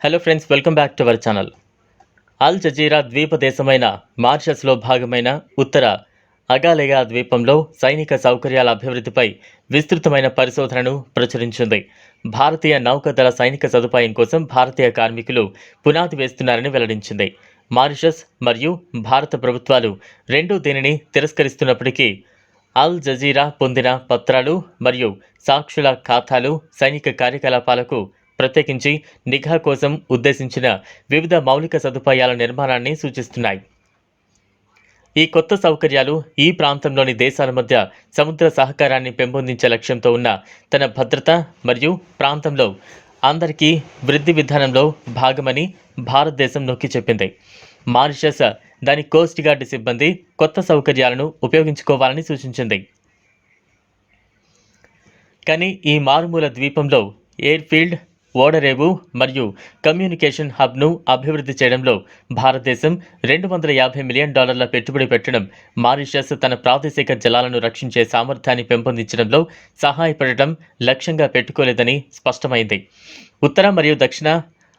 Hello friends, welcome back to our channel. Al Jazeera ద్వీప దేశమైన మారిషస్లో భాగమైన ఉత్తర అగాలెగా ద్వీపంలో సైనిక సౌకర్యాల అభివృద్ధిపై విస్తృతమైన పరిశోధనను ప్రచురించింది. భారతీయ నౌకాదళ సైనిక సదుపాయం కోసం భారతీయ కార్మికులు పునాది వేస్తున్నారని వెల్లడించింది. మారిషస్ మరియు భారత ప్రభుత్వాలు రెండూ దీనిని తిరస్కరిస్తున్నప్పటికీ అల్ జజీరా పొందిన పత్రాలు మరియు సాక్షుల ఖాతాలు సైనిక కార్యకలాపాలకు, ప్రత్యేకించి నిఘా కోసం ఉద్దేశించిన వివిధ మౌలిక సదుపాయాల నిర్మాణాన్ని సూచిస్తున్నాయి. ఈ కొత్త సౌకర్యాలు ఈ ప్రాంతంలోని దేశాల మధ్య సముద్ర సహకారాన్ని పెంపొందించే లక్ష్యంతో ఉన్న తన భద్రత మరియు ప్రాంతంలో అందరికీ వృద్ధి విధానంలో భాగమని భారతదేశం నొక్కి చెప్పింది. మారిషస్ దాని కోస్ట్ గార్డ్ సిబ్బంది కొత్త సౌకర్యాలను ఉపయోగించుకోవాలని సూచించింది. కానీ ఈ మారుమూల ద్వీపంలో ఎయిర్ఫీల్డ్, ఓడరేవు మరియు కమ్యూనికేషన్ హబ్ను అభివృద్ధి చేయడంలో భారతదేశం $250 మిలియన్ పెట్టుబడి పెట్టడం మారిషస్ తన ప్రాదేశిక జలాలను రక్షించే సామర్థ్యాన్ని పెంపొందించడంలో సహాయపడటం లక్ష్యంగా పెట్టుకోలేదని స్పష్టమైంది. ఉత్తర మరియు దక్షిణ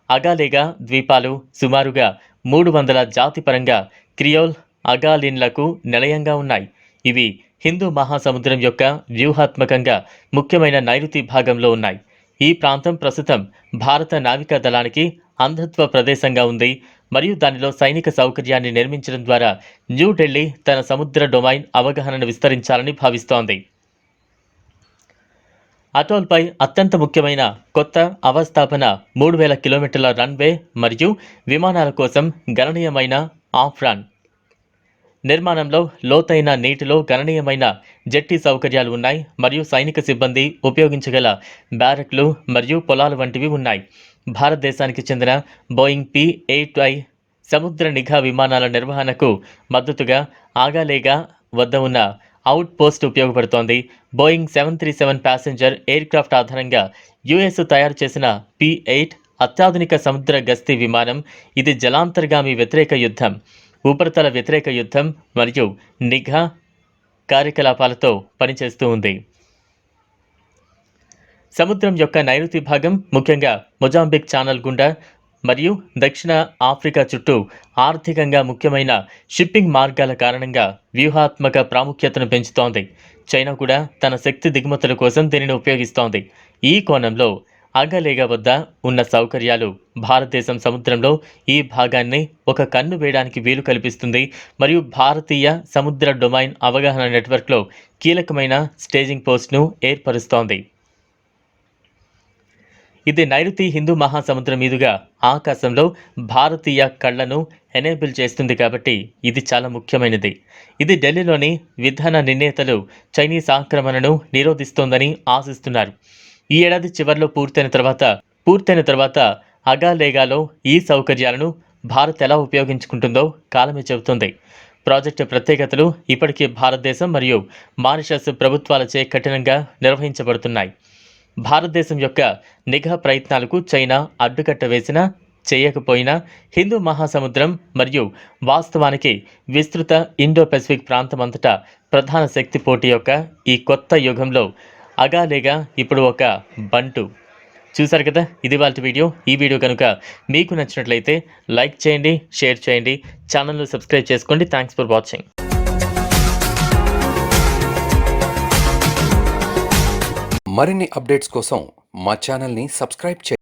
అగాలెగా ద్వీపాలు సుమారుగా 300 జాతిపరంగా క్రియోల్ అగాలిన్లకు నిలయంగా ఉన్నాయి. ఇవి హిందూ మహాసముద్రం యొక్క వ్యూహాత్మకంగా ముఖ్యమైన నైరుతి భాగంలో ఉన్నాయి. ఈ ప్రాంతం ప్రస్తుతం భారత నావికా దళానికి అంధత్వ ప్రదేశంగా ఉంది మరియు దానిలో సైనిక సౌకర్యాన్ని నిర్మించడం ద్వారా న్యూఢిల్లీ తన సముద్ర డొమైన్ అవగాహనను విస్తరించాలని భావిస్తోంది. అటోల్పై అత్యంత ముఖ్యమైన కొత్త అవస్థాపన 3000 కిలోమీటర్ల రన్వే మరియు విమానాల కోసం గణనీయమైన ఆఫ్రాన్ నిర్మాణంలో లోతైన నీటిలో గణనీయమైన జెట్టి సౌకర్యాలు ఉన్నాయి మరియు సైనిక సిబ్బంది ఉపయోగించగల బ్యారక్లు మరియు పొలాలు వంటివి ఉన్నాయి. భారతదేశానికి చెందిన బోయింగ్ P-8I సముద్ర నిఘా విమానాల నిర్వహణకు మద్దతుగా ఆగాలేగా వద్ద ఉన్న అవుట్ పోస్ట్ ఉపయోగపడుతోంది. బోయింగ్ 737 ప్యాసింజర్ ఎయిర్క్రాఫ్ట్ ఆధారంగా US తయారు చేసిన P-8 అత్యాధునిక సముద్ర గస్తీ విమానం. ఇది జలాంతర్గామి వ్యతిరేక యుద్ధం, ఉపరితల వ్యతిరేక యుద్ధం మరియు నిఘా కార్యకలాపాలతో పనిచేస్తూ ఉంది. సముద్రం యొక్క నైరుతి భాగం, ముఖ్యంగా మొజాంబిక్ ఛానల్ గుండా మరియు దక్షిణ ఆఫ్రికా చుట్టూ ఆర్థికంగా ముఖ్యమైన షిప్పింగ్ మార్గాల కారణంగా వ్యూహాత్మక ప్రాముఖ్యతను పెంచుతోంది. చైనా కూడా తన శక్తి దిగుమతుల కోసం దీనిని ఉపయోగిస్తోంది. ఈ కోణంలో అగాలెగా వద్ద ఉన్న సౌకర్యాలు భారతదేశం సముద్రంలో ఈ భాగాన్ని ఒక కన్ను వేయడానికి వీలు కల్పిస్తుంది మరియు భారతీయ సముద్ర డొమైన్ అవగాహన నెట్వర్క్లో కీలకమైన స్టేజింగ్ పోస్ట్ను ఏర్పరుస్తోంది. ఇది నైరుతి హిందూ మహాసముద్రం మీదుగా ఆకాశంలో భారతీయ కళ్లను ఎనేబుల్ చేస్తుంది కాబట్టి ఇది చాలా ముఖ్యమైనది. ఇది ఢిల్లీలోని విధాన నిర్ణేతలు చైనీస్ ఆక్రమణను నిరోధిస్తోందని ఆశిస్తున్నారు. ఈ ఏడాది చివరిలో పూర్తయిన తర్వాత అగాలెగాలో ఈ సౌకర్యాలను భారత్ ఎలా ఉపయోగించుకుంటుందో కాలమే చెబుతుంది. ప్రాజెక్టు ప్రత్యేకతలు ఇప్పటికీ భారతదేశం మరియు మారిషస్ ప్రభుత్వాలచే కఠినంగా నిర్వహించబడుతున్నాయి. భారతదేశం యొక్క నిఘా ప్రయత్నాలకు చైనా అడ్డుకట్ట వేసినా చేయకపోయినా హిందూ మహాసముద్రం మరియు వాస్తవానికి విస్తృత ఇండో పెసిఫిక్ ప్రాంతం అంతటా ప్రధాన శక్తి పోటీ యొక్క ఈ కొత్త యుగంలో అగాలెగా ఇప్పుడు ఒక బంటు. చూసారు కదా, ఇది వాళ్ళ వీడియో. ఈ వీడియో కనుక మీకు నచ్చినట్లయితే లైక్ చేయండి, షేర్ చేయండి, ఛానల్ను సబ్స్క్రైబ్ చేసుకోండి. Thanks for watching. మరిన్ని అప్డేట్స్ కోసం మా ఛానల్ని సబ్స్క్రైబ్ చేయండి.